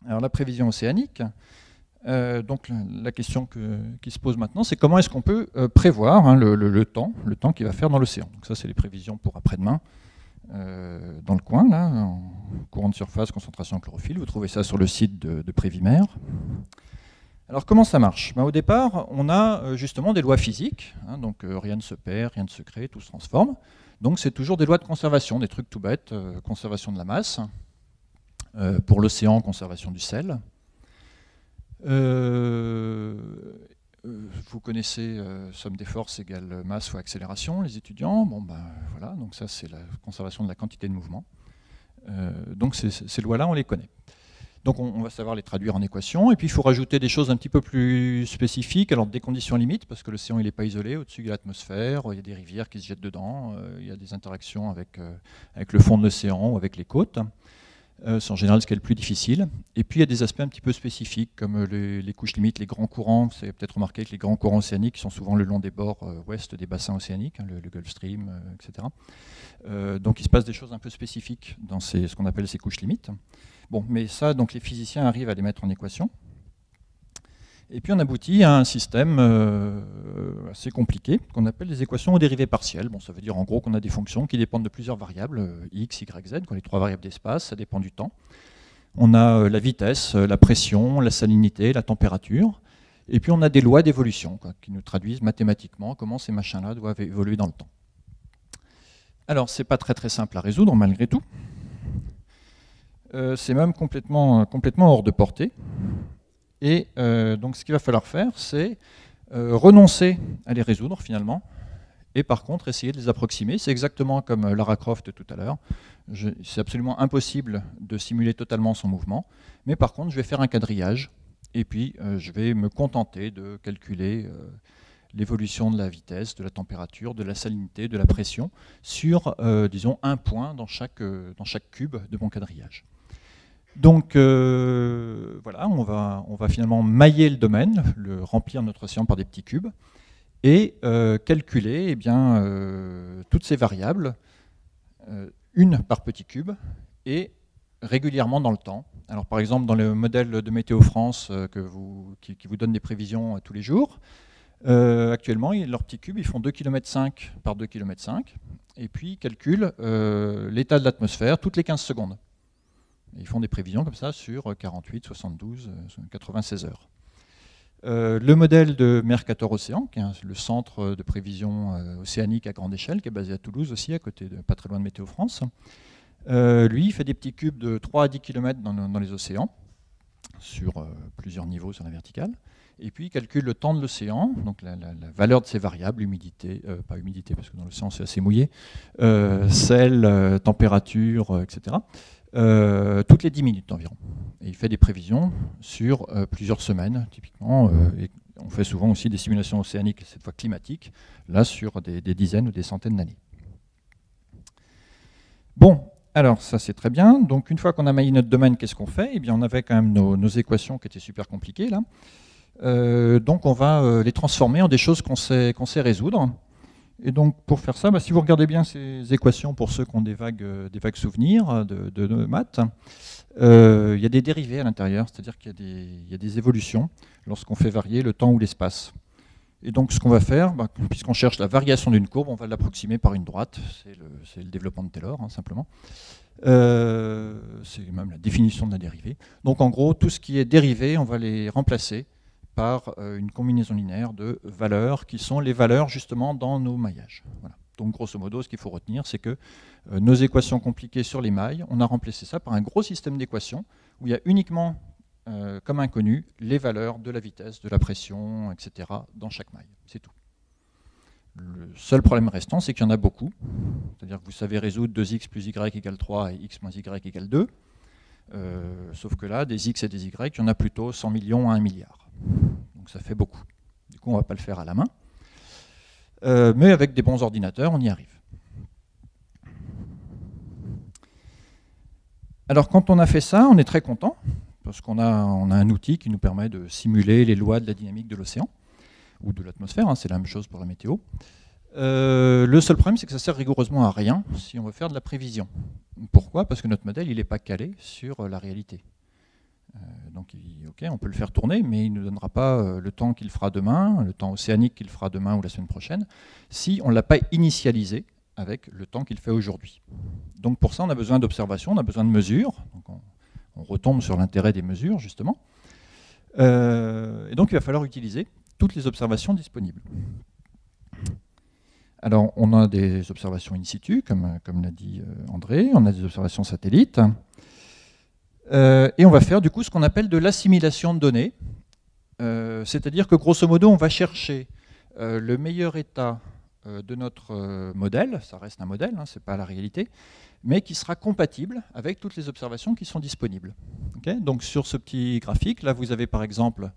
Alors la prévision océanique, donc la question qui se pose maintenant, c'est comment est-ce qu'on peut prévoir hein, le temps qu'il va faire dans l'océan. Donc ça, c'est les prévisions pour après-demain, dans le coin, là, en courant de surface, concentration en chlorophylle. Vous trouvez ça sur le site de Prévimer. Alors comment ça marche? Au départ, on a justement des lois physiques, hein, donc rien ne se perd, rien ne se crée, tout se transforme. Donc c'est toujours des lois de conservation, des trucs tout bêtes, conservation de la masse, pour l'océan, conservation du sel. Vous connaissez somme des forces égale masse fois accélération, les étudiants. Bon, ben voilà, donc ça c'est la conservation de la quantité de mouvement. Donc ces lois-là, on les connaît. Donc on va savoir les traduire en équations, et puis il faut rajouter des choses un petit peu plus spécifiques, alors des conditions limites, parce que l'océan il n'est pas isolé, au-dessus il y a l'atmosphère, il y a des rivières qui se jettent dedans, il y a des interactions avec le fond de l'océan ou avec les côtes. C'est en général ce qui est le plus difficile. Et puis il y a des aspects un petit peu spécifiques, comme les couches limites, les grands courants. Vous avez peut-être remarqué que les grands courants océaniques sont souvent le long des bords ouest des bassins océaniques, hein, le Gulf Stream, etc. Donc il se passe des choses un peu spécifiques dans ce qu'on appelle ces couches limites. Bon, mais ça, donc les physiciens arrivent à les mettre en équation. Et puis on aboutit à un système assez compliqué qu'on appelle les équations aux dérivées partielles. Bon, ça veut dire en gros qu'on a des fonctions qui dépendent de plusieurs variables, x, y, z, les trois variables d'espace, ça dépend du temps. On a la vitesse, la pression, la salinité, la température. Et puis on a des lois d'évolution qui nous traduisent mathématiquement comment ces machins-là doivent évoluer dans le temps. Alors, c'est pas très simple à résoudre malgré tout. C'est même complètement hors de portée. Et donc ce qu'il va falloir faire, c'est renoncer à les résoudre finalement, et par contre essayer de les approximer. C'est exactement comme Lara Croft tout à l'heure. C'est absolument impossible de simuler totalement son mouvement, mais par contre je vais faire un quadrillage, et puis je vais me contenter de calculer l'évolution de la vitesse, de la température, de la salinité, de la pression, sur, disons, un point dans chaque cube de mon quadrillage. Donc voilà, on va finalement mailler le domaine, remplir notre océan par des petits cubes, et calculer eh bien, toutes ces variables, une par petit cube, et régulièrement dans le temps. Alors par exemple, dans le modèle de Météo France qui vous donne des prévisions tous les jours, actuellement, leurs petits cubes, ils font 2,5 km par 2,5 km, et puis ils calculent l'état de l'atmosphère toutes les 15 secondes. Ils font des prévisions comme ça sur 48, 72, 96 heures. Le modèle de Mercator Océan, qui est le centre de prévision océanique à grande échelle, qui est basé à Toulouse aussi, pas très loin de Météo France, lui, il fait des petits cubes de 3 à 10 km dans les océans, sur plusieurs niveaux sur la verticale. Et puis il calcule le temps de l'océan, donc la valeur de ces variables, humidité, pas humidité parce que dans l'océan c'est assez mouillé, sel, température, etc. Toutes les 10 minutes environ. Et il fait des prévisions sur plusieurs semaines, typiquement. Et on fait souvent aussi des simulations océaniques, cette fois climatiques, là sur des dizaines ou des centaines d'années. Bon, alors ça c'est très bien. Donc une fois qu'on a maillé notre domaine, qu'est-ce qu'on fait? Eh bien on avait quand même nos équations qui étaient super compliquées là. Donc on va les transformer en des choses qu'on sait résoudre. Et donc pour faire ça, si vous regardez bien ces équations, pour ceux qui ont des vagues souvenirs de maths, il y a des dérivés à l'intérieur, c'est-à-dire qu'il y a des évolutions lorsqu'on fait varier le temps ou l'espace. Et donc ce qu'on va faire, puisqu'on cherche la variation d'une courbe, on va l'approximer par une droite, c'est le développement de Taylor hein, simplement. C'est même la définition de la dérivée. Donc en gros, tout ce qui est dérivé, on va les remplacer par une combinaison linéaire de valeurs qui sont les valeurs justement dans nos maillages. Voilà. Donc grosso modo, ce qu'il faut retenir, c'est que nos équations compliquées sur les mailles, on a remplacé ça par un gros système d'équations où il y a uniquement comme inconnu les valeurs de la vitesse, de la pression, etc. dans chaque maille. C'est tout. Le seul problème restant, c'est qu'il y en a beaucoup. C'est-à-dire que vous savez résoudre 2x plus y égale 3 et x moins y égale 2. Sauf que là, des x et des y, il y en a plutôt 100 millions à 1 milliard. Donc ça fait beaucoup. Du coup, on ne va pas le faire à la main. Mais avec des bons ordinateurs, on y arrive. Alors quand on a fait ça, on est très content, parce qu'on a un outil qui nous permet de simuler les lois de la dynamique de l'océan, ou de l'atmosphère, hein, c'est la même chose pour la météo. Le seul problème, c'est que ça sert rigoureusement à rien si on veut faire de la prévision. Pourquoi? Parce que notre modèle, il n'est pas calé sur la réalité. Donc, ok, on peut le faire tourner, mais il ne nous donnera pas le temps qu'il fera demain, le temps océanique qu'il fera demain ou la semaine prochaine, si on ne l'a pas initialisé avec le temps qu'il fait aujourd'hui. Donc pour ça, on a besoin d'observation, on a besoin de mesures. Donc on retombe sur l'intérêt des mesures, justement. Et donc il va falloir utiliser toutes les observations disponibles. Alors on a des observations in situ, comme l'a dit André, on a des observations satellites. Et on va faire du coup ce qu'on appelle de l'assimilation de données. C'est-à-dire que grosso modo, on va chercher le meilleur état de notre modèle, ça reste un modèle, hein, ce n'est pas la réalité, mais qui sera compatible avec toutes les observations qui sont disponibles. Okay, donc sur ce petit graphique, là vous avez par exemple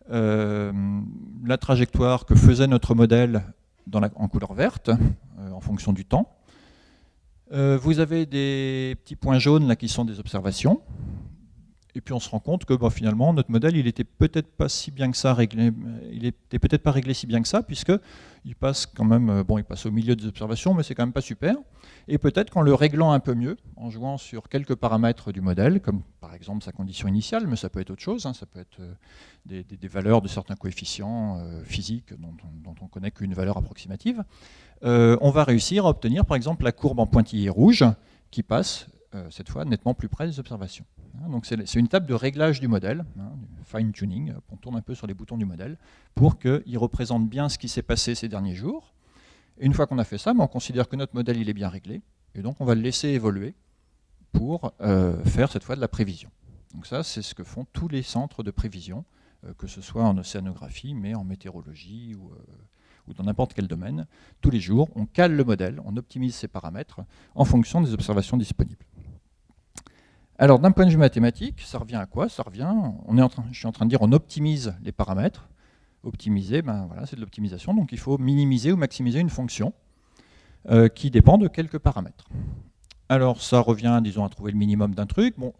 la trajectoire que faisait notre modèle en couleur verte, en fonction du temps. Vous avez des petits points jaunes là, qui sont des observations. Et puis on se rend compte que finalement notre modèle il était peut-être pas si bien que ça réglé, il était peut-être pas réglé si bien que ça, puisque il passe quand même, il passe au milieu des observations, mais c'est quand même pas super. Et peut-être qu'en le réglant un peu mieux, en jouant sur quelques paramètres du modèle, comme par exemple sa condition initiale, mais ça peut être autre chose, hein, ça peut être des valeurs de certains coefficients physiques dont on connaît qu'une valeur approximative, on va réussir à obtenir par exemple la courbe en pointillé rouge qui passe cette fois nettement plus près des observations. Donc c'est une étape de réglage du modèle, du fine-tuning, on tourne un peu sur les boutons du modèle, pour qu'il représente bien ce qui s'est passé ces derniers jours. Et une fois qu'on a fait ça, on considère que notre modèle il est bien réglé, et donc on va le laisser évoluer pour faire cette fois de la prévision. Donc ça, c'est ce que font tous les centres de prévision, que ce soit en océanographie, mais en météorologie ou dans n'importe quel domaine. Tous les jours, on cale le modèle, on optimise ses paramètres en fonction des observations disponibles. Alors, d'un point de vue mathématique, ça revient à quoi? Ça revient, je suis en train de dire, on optimise les paramètres. Optimiser, voilà, c'est de l'optimisation. Donc, il faut minimiser ou maximiser une fonction qui dépend de quelques paramètres. Alors, ça revient, disons, à trouver le minimum d'un truc. Bon,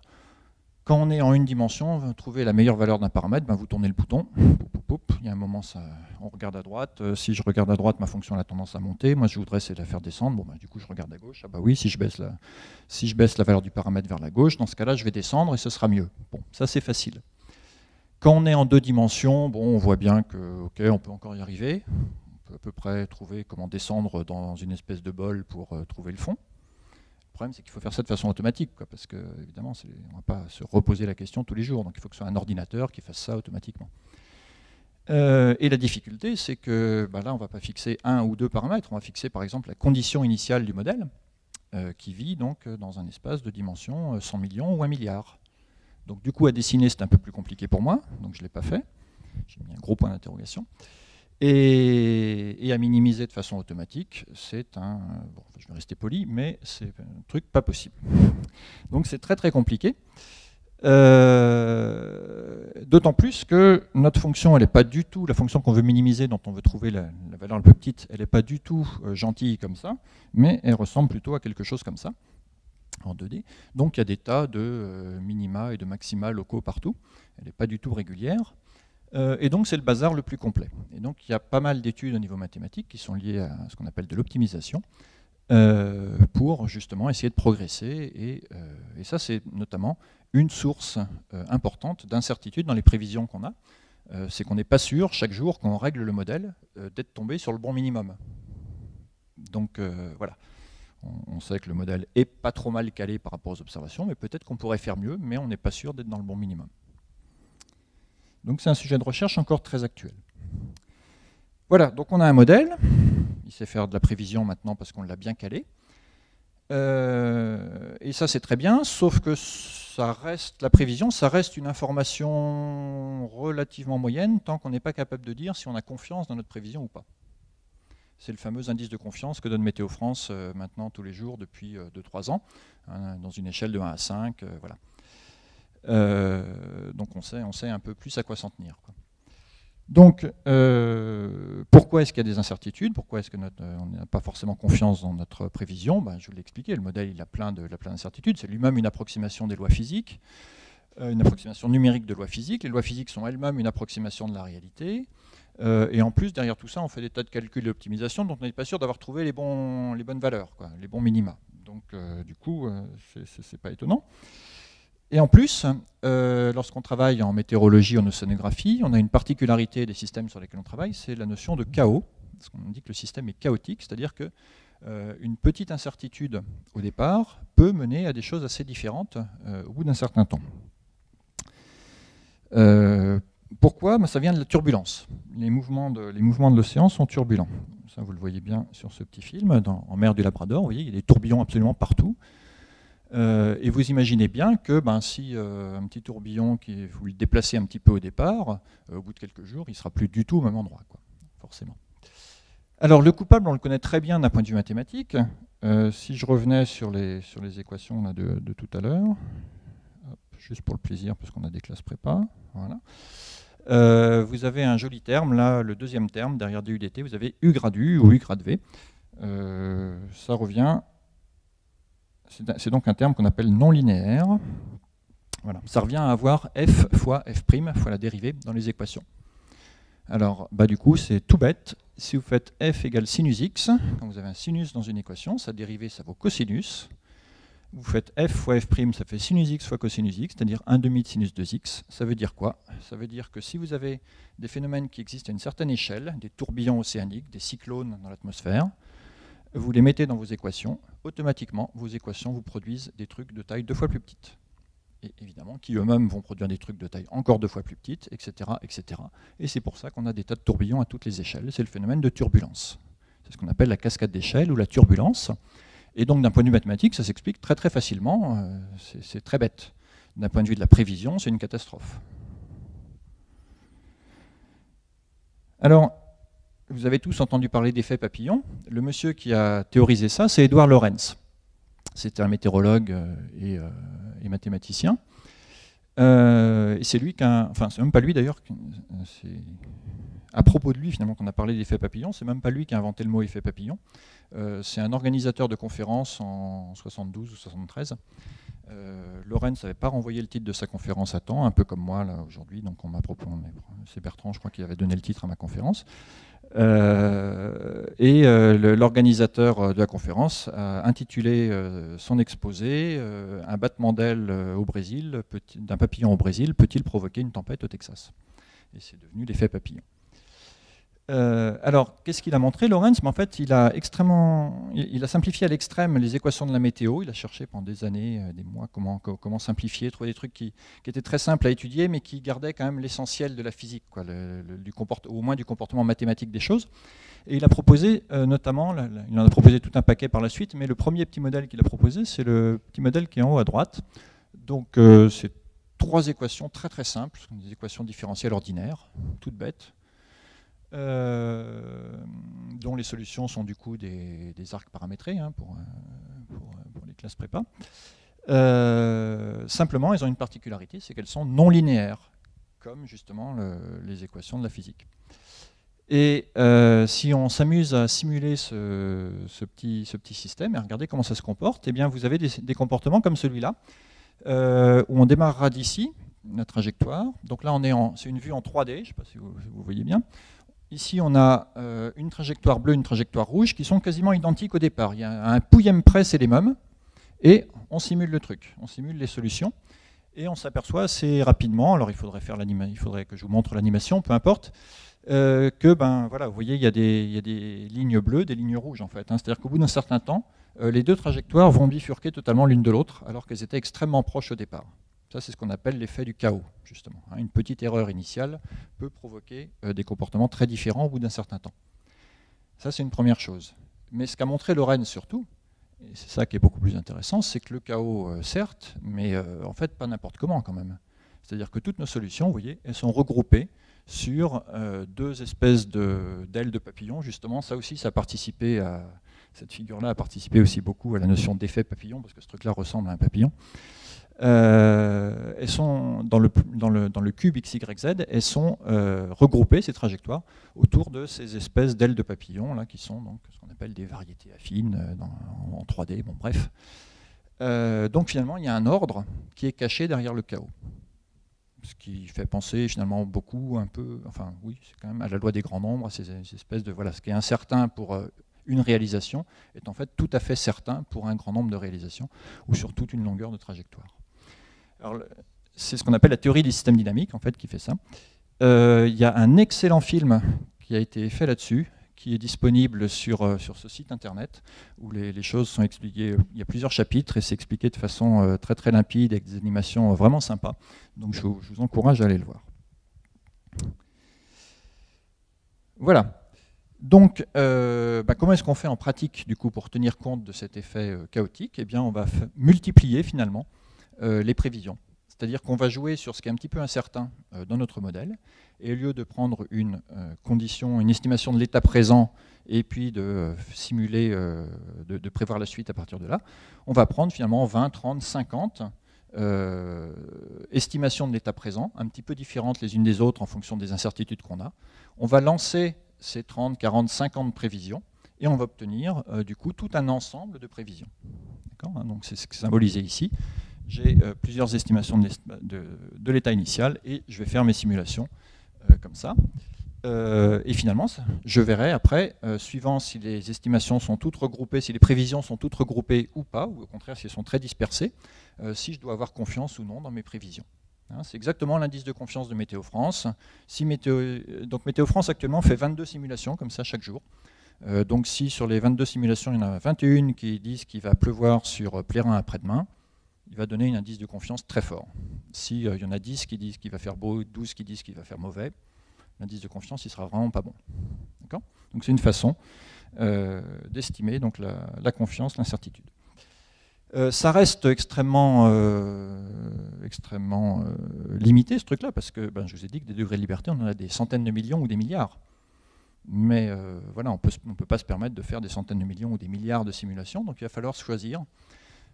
quand on est en une dimension, on veut trouver la meilleure valeur d'un paramètre, vous tournez le bouton. Il y a un moment, on regarde à droite. Si je regarde à droite, ma fonction a tendance à monter. Moi, je voudrais, c'est la faire descendre. Bon, du coup, je regarde à gauche. Ah oui, si je baisse la valeur du paramètre vers la gauche, dans ce cas-là, je vais descendre et ce sera mieux. Bon, ça, c'est facile. Quand on est en deux dimensions, on voit bien que, ok, on peut encore y arriver. On peut à peu près trouver comment descendre dans une espèce de bol pour trouver le fond. Le problème, c'est qu'il faut faire ça de façon automatique, parce que, évidemment, on ne va pas se reposer la question tous les jours. Donc, il faut que ce soit un ordinateur qui fasse ça automatiquement. Et la difficulté, c'est que là, on ne va pas fixer un ou deux paramètres. On va fixer, par exemple, la condition initiale du modèle, qui vit donc dans un espace de dimension 100 millions ou 1 milliard. Donc, du coup, à dessiner, c'est un peu plus compliqué pour moi. Donc, je ne l'ai pas fait. J'ai mis un gros point d'interrogation. Et à minimiser de façon automatique, c'est je vais rester poli, mais c'est un truc pas possible. Donc c'est très très compliqué. D'autant plus que notre fonction, elle n'est pas du tout, la fonction qu'on veut minimiser, dont on veut trouver la valeur la plus petite, elle n'est pas du tout gentille comme ça, mais elle ressemble plutôt à quelque chose comme ça, en 2D. Donc il y a des tas de minima et de maxima locaux partout. Elle n'est pas du tout régulière. Et donc c'est le bazar le plus complet. Et donc il y a pas mal d'études au niveau mathématique qui sont liées à ce qu'on appelle de l'optimisation pour justement essayer de progresser. Et ça c'est notamment une source importante d'incertitude dans les prévisions qu'on a. C'est qu'on n'est pas sûr chaque jour quand on règle le modèle d'être tombé sur le bon minimum. Donc voilà. On sait que le modèle est pas trop mal calé par rapport aux observations, mais peut-être qu'on pourrait faire mieux, mais on n'est pas sûr d'être dans le bon minimum. Donc c'est un sujet de recherche encore très actuel. Voilà, donc on a un modèle, il sait faire de la prévision maintenant parce qu'on l'a bien calé. Et ça c'est très bien, sauf que la prévision, ça reste une information relativement moyenne tant qu'on n'est pas capable de dire si on a confiance dans notre prévision ou pas. C'est le fameux indice de confiance que donne Météo France maintenant tous les jours depuis 2-3 ans, hein, dans une échelle de 1 à 5, voilà. Donc on sait un peu plus à quoi s'en tenir, quoi. Donc pourquoi est-ce qu'il y a des incertitudes? Pourquoi est-ce qu'on n'a pas forcément confiance dans notre prévision? Je vous l'ai expliqué, le modèle il a plein d'incertitudes, c'est lui-même une approximation des lois physiques, une approximation numérique de lois physiques. Les lois physiques sont elles-mêmes une approximation de la réalité. Et en plus, derrière tout ça, on fait des tas de calculs d'optimisation dont on n'est pas sûr d'avoir trouvé les bonnes valeurs, les bons minima. Donc du coup, c'est pas étonnant. Et en plus, lorsqu'on travaille en météorologie, en océanographie, on a une particularité des systèmes sur lesquels on travaille, c'est la notion de chaos. Parce qu'on dit que le système est chaotique, c'est-à-dire que une petite incertitude au départ peut mener à des choses assez différentes au bout d'un certain temps. Pourquoi ? Ça vient de la turbulence. Les mouvements de l'océan sont turbulents. Ça, vous le voyez bien sur ce petit film, en mer du Labrador. Vous voyez, il y a des tourbillons absolument partout. Et vous imaginez bien que si un petit tourbillon, vous le déplacez un petit peu au départ, au bout de quelques jours, il ne sera plus du tout au même endroit, quoi, forcément. Alors le coupable, on le connaît très bien d'un point de vue mathématique. Si je revenais sur les équations là, de tout à l'heure, juste pour le plaisir, parce qu'on a des classes prépa, voilà. Vous avez un joli terme, là, le deuxième terme, derrière du dt, vous avez u grad u ou u grad v. Ça revient, c'est donc un terme qu'on appelle non linéaire. Voilà. Ça revient à avoir f fois f' fois la dérivée dans les équations. Alors, du coup, c'est tout bête. Si vous faites f égale sinus x, quand vous avez un sinus dans une équation, sa dérivée, ça vaut cosinus. Vous faites f fois f', ça fait sinus x fois cosinus x, c'est-à-dire 1 demi de sinus 2x. Ça veut dire quoi? Ça veut dire que si vous avez des phénomènes qui existent à une certaine échelle, des tourbillons océaniques, des cyclones dans l'atmosphère, vous les mettez dans vos équations, automatiquement, vos équations vous produisent des trucs de taille 2 fois plus petite. Et évidemment, qui eux-mêmes vont produire des trucs de taille encore 2 fois plus petite, etc., etc. Et c'est pour ça qu'on a des tas de tourbillons à toutes les échelles. C'est le phénomène de turbulence. C'est ce qu'on appelle la cascade d'échelle ou la turbulence. Et donc, d'un point de vue mathématique, ça s'explique très très facilement. C'est très bête. D'un point de vue de la prévision, c'est une catastrophe. Alors, vous avez tous entendu parler d'effet papillon. Le monsieur qui a théorisé ça, c'est Édouard Lorenz. C'était un météorologue et mathématicien. Et c'est lui enfin, c'est même pas lui d'ailleurs, c'est à propos de lui finalement qu'on a parlé d'effet papillon, c'est même pas lui qui a inventé le mot effet papillon. C'est un organisateur de conférences en 72 ou 73. Lorenz n'avait pas renvoyé le titre de sa conférence à temps, un peu comme moi là aujourd'hui, donc on m'a proposé, c'est Bertrand, je crois, qui avait donné le titre à ma conférence. L'organisateur de la conférence a intitulé son exposé un battement d'aile au Brésil, d'un papillon au Brésil, peut-il provoquer une tempête au Texas? Et c'est devenu l'effet papillon. Alors, qu'est-ce qu'il a montré, Lorenz? En fait, il a simplifié à l'extrême les équations de la météo. Il a cherché pendant des années, des mois, comment simplifier, trouver des trucs qui étaient très simples à étudier, mais qui gardaient quand même l'essentiel de la physique, quoi, au moins du comportement mathématique des choses. Et il a proposé, notamment, il en a proposé tout un paquet par la suite, mais le premier petit modèle qu'il a proposé, c'est le petit modèle qui est en haut à droite. Donc, c'est 3 équations très très simples, des équations différentielles ordinaires, toutes bêtes. Dont les solutions sont du coup des arcs paramétrés pour les classes prépa. Simplement, elles ont une particularité, c'est qu'elles sont non linéaires, comme justement les équations de la physique. Et si on s'amuse à simuler ce petit système et regarder comment ça se comporte, eh bien vous avez des comportements comme celui-là, où on démarrera d'ici, la trajectoire. Donc là, c'est une vue en 3D, je ne sais pas si vous voyez bien. Ici, on a une trajectoire bleue, une trajectoire rouge, qui sont quasiment identiques au départ. Il y a un pouillème près, c'est les mêmes, et on simule le truc, on simule les solutions, et on s'aperçoit assez rapidement, alors il faudrait que je vous montre l'animation, peu importe, que, voilà, vous voyez, il y a des lignes bleues, des lignes rouges, en fait. C'est-à-dire qu'au bout d'un certain temps, les deux trajectoires vont bifurquer totalement l'une de l'autre, alors qu'elles étaient extrêmement proches au départ. Ça, c'est ce qu'on appelle l'effet du chaos, justement. Une petite erreur initiale peut provoquer des comportements très différents au bout d'un certain temps. Ça, c'est une première chose. Mais ce qu'a montré Lorenz surtout, et c'est ça qui est beaucoup plus intéressant, c'est que le chaos, certes, mais en fait, pas n'importe comment quand même. C'est-à-dire que toutes nos solutions, vous voyez, elles sont regroupées sur 2 espèces d'ailes de papillon. Justement, ça aussi, ça a participé à... Cette figure-là a participé aussi beaucoup à la notion d'effet papillon, parce que ce truc-là ressemble à un papillon. Elles sont dans le cube XYZ, elles sont regroupées, ces trajectoires, autour de ces espèces d'ailes de papillon là, qui sont donc ce qu'on appelle des variétés affines en 3D, bon bref. Donc finalement, il y a un ordre qui est caché derrière le chaos. Ce qui fait penser finalement beaucoup, un peu, enfin oui, c'est quand même à la loi des grands nombres, à ces espèces de, voilà, ce qui est incertain pour une réalisation est en fait tout à fait certain pour un grand nombre de réalisations ou sur toute une longueur de trajectoire. Alors, c'est ce qu'on appelle la théorie des systèmes dynamiques, en fait, qui fait ça. Il y a un excellent film qui a été fait là-dessus, qui est disponible sur ce site internet, où les choses sont expliquées. Il y a plusieurs chapitres et c'est expliqué de façon très très limpide, avec des animations vraiment sympas. Donc je vous encourage à aller le voir. Voilà. Donc, comment est-ce qu'on fait en pratique, du coup, pour tenir compte de cet effet chaotique? Eh bien, on va multiplier, finalement, les prévisions. C'est-à-dire qu'on va jouer sur ce qui est un petit peu incertain dans notre modèle, et au lieu de prendre une condition, une estimation de l'état présent, et puis de simuler, de prévoir la suite à partir de là, on va prendre finalement 20, 30, 50 estimations de l'état présent, un petit peu différentes les unes des autres en fonction des incertitudes qu'on a. On va lancer ces 30, 40, 50 prévisions, et on va obtenir du coup tout un ensemble de prévisions. Donc c'est ce qui est symbolisé ici. J'ai plusieurs estimations de l'état initial et je vais faire mes simulations comme ça. Et finalement, je verrai après, suivant si les estimations sont toutes regroupées, si les prévisions sont toutes regroupées ou pas, ou au contraire si elles sont très dispersées, si je dois avoir confiance ou non dans mes prévisions. C'est exactement l'indice de confiance de Météo France. Donc Météo France actuellement fait 22 simulations comme ça chaque jour. Donc si sur les 22 simulations, il y en a 21 qui disent qu'il va pleuvoir sur Plérin après-demain, il va donner un indice de confiance très fort. S'il y en a 10 qui disent qu'il va faire beau, 12 qui disent qu'il va faire mauvais, l'indice de confiance il sera vraiment pas bon. Donc c'est une façon d'estimer donc la confiance, l'incertitude. Ça reste extrêmement limité ce truc-là, parce que je vous ai dit que des degrés de liberté, on en a des centaines de millions ou des milliards. Mais voilà, on ne peut pas se permettre de faire des centaines de millions ou des milliards de simulations, donc il va falloir choisir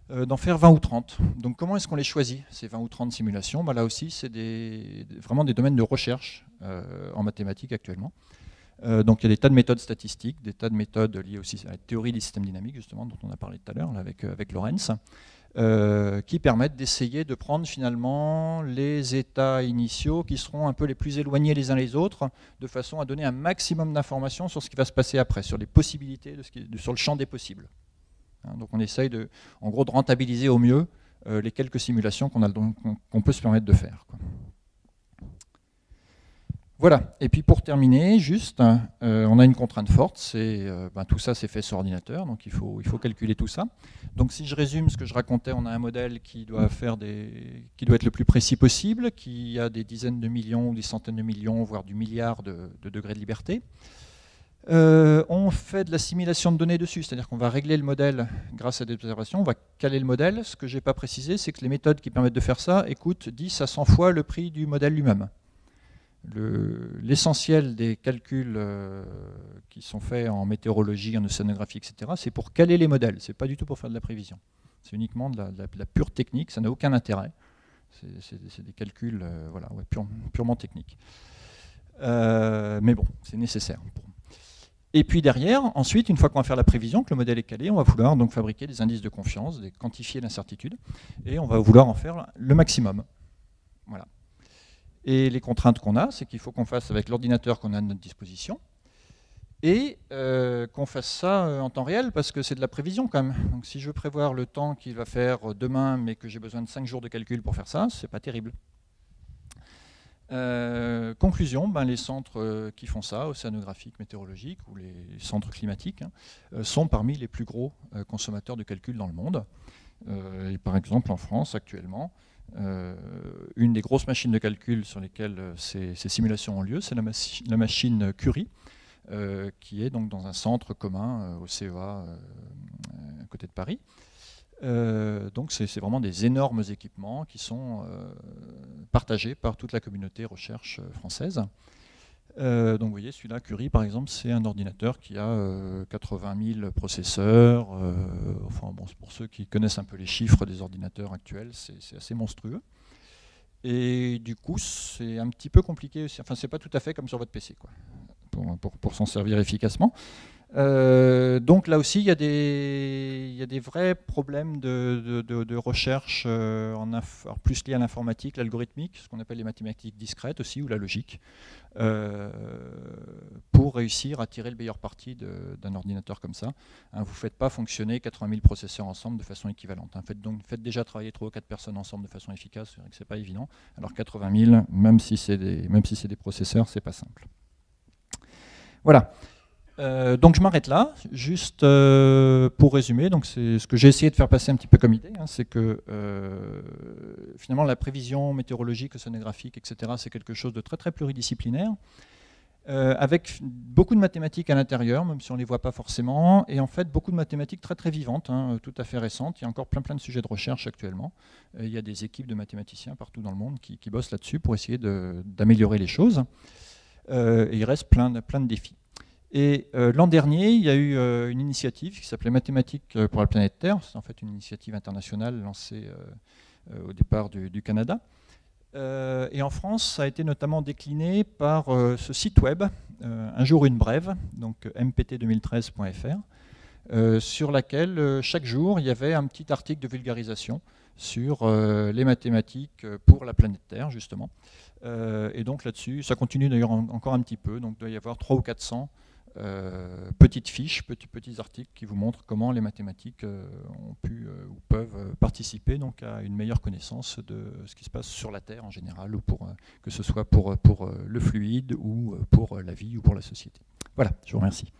d'en faire 20 ou 30. Donc comment est-ce qu'on les choisit, ces 20 ou 30 simulations? Là aussi, c'est vraiment des domaines de recherche en mathématiques actuellement. Donc il y a des tas de méthodes statistiques, des tas de méthodes liées aussi à la théorie des systèmes dynamiques, justement, dont on a parlé tout à l'heure avec Lorentz, qui permettent d'essayer de prendre finalement les états initiaux qui seront un peu les plus éloignés les uns les autres, de façon à donner un maximum d'informations sur ce qui va se passer après, sur les possibilités, sur le champ des possibles. Donc on essaye en gros de rentabiliser au mieux les quelques simulations qu'on peut se permettre de faire. Voilà, et puis pour terminer, juste, on a une contrainte forte, c'est tout ça c'est fait sur ordinateur, donc il faut calculer tout ça. Donc si je résume ce que je racontais, on a un modèle qui doit être le plus précis possible, qui a des dizaines de millions ou des centaines de millions, voire du milliard de degrés de liberté. On fait de l'assimilation de données dessus, c'est-à-dire qu'on va régler le modèle grâce à des observations, on va caler le modèle. Ce que je n'ai pas précisé, c'est que les méthodes qui permettent de faire ça coûtent 10 à 100 fois le prix du modèle lui-même. L'essentiel des calculs qui sont faits en météorologie, en océanographie, etc., c'est pour caler les modèles, c'est pas du tout pour faire de la prévision. C'est uniquement de la pure technique, ça n'a aucun intérêt. C'est des calculs purement techniques. Mais bon, c'est nécessaire. Et puis derrière, ensuite, une fois qu'on va faire la prévision, que le modèle est calé, on va vouloir donc fabriquer des indices de confiance, quantifier l'incertitude, et on va vouloir en faire le maximum. Voilà. Et les contraintes qu'on a, c'est qu'il faut qu'on fasse avec l'ordinateur qu'on a à notre disposition, et qu'on fasse ça en temps réel, parce que c'est de la prévision quand même. Donc si je veux prévoir le temps qu'il va faire demain, mais que j'ai besoin de 5 jours de calcul pour faire ça, c'est pas terrible. Conclusion, les centres qui font ça, océanographiques, météorologiques ou les centres climatiques, sont parmi les plus gros consommateurs de calcul dans le monde. Et par exemple en France actuellement, une des grosses machines de calcul sur lesquelles ces simulations ont lieu, c'est la machine Curie, qui est donc dans un centre commun au CEA à côté de Paris. Donc c'est vraiment des énormes équipements qui sont partagés par toute la communauté recherche française. Donc vous voyez, celui-là, Curie par exemple, c'est un ordinateur qui a 80 000 processeurs. Pour ceux qui connaissent un peu les chiffres des ordinateurs actuels, c'est assez monstrueux. Et du coup, c'est un petit peu compliqué aussi. Enfin, c'est pas tout à fait comme sur votre PC, quoi, pour s'en servir efficacement. Donc là aussi, il y a des vrais problèmes de recherche, alors plus liés à l'informatique, l'algorithmique, ce qu'on appelle les mathématiques discrètes aussi, ou la logique, pour réussir à tirer le meilleur parti d'un ordinateur comme ça. Hein, vous ne faites pas fonctionner 80 000 processeurs ensemble de façon équivalente. Hein. Faites déjà travailler 3 ou 4 personnes ensemble de façon efficace, c'est vrai que ce n'est pas évident. Alors 80 000, même si c'est des processeurs, ce n'est pas simple. Voilà. Donc je m'arrête là, juste pour résumer, donc c'est ce que j'ai essayé de faire passer un petit peu comme idée, hein, c'est que finalement la prévision météorologique, océanographique, etc., c'est quelque chose de très très pluridisciplinaire, avec beaucoup de mathématiques à l'intérieur, même si on ne les voit pas forcément, et en fait beaucoup de mathématiques très très vivantes, hein, tout à fait récentes. Il y a encore plein de sujets de recherche actuellement. Il y a des équipes de mathématiciens partout dans le monde qui bossent là-dessus pour essayer d'améliorer les choses. Et il reste plein de défis. Et l'an dernier, il y a eu une initiative qui s'appelait Mathématiques pour la planète Terre. C'est en fait une initiative internationale lancée au départ du Canada. Et en France, ça a été notamment décliné par ce site web, Un jour une brève, donc mpt2013.fr, sur laquelle chaque jour, il y avait un petit article de vulgarisation sur les mathématiques pour la planète Terre, justement. Et donc là-dessus, ça continue d'ailleurs encore un petit peu, donc il doit y avoir 300 ou 400 petites fiches, petits articles qui vous montrent comment les mathématiques ont pu ou peuvent participer donc, à une meilleure connaissance de ce qui se passe sur la Terre en général, ou que ce soit pour le fluide, ou pour la vie, ou pour la société. Voilà, je vous remercie.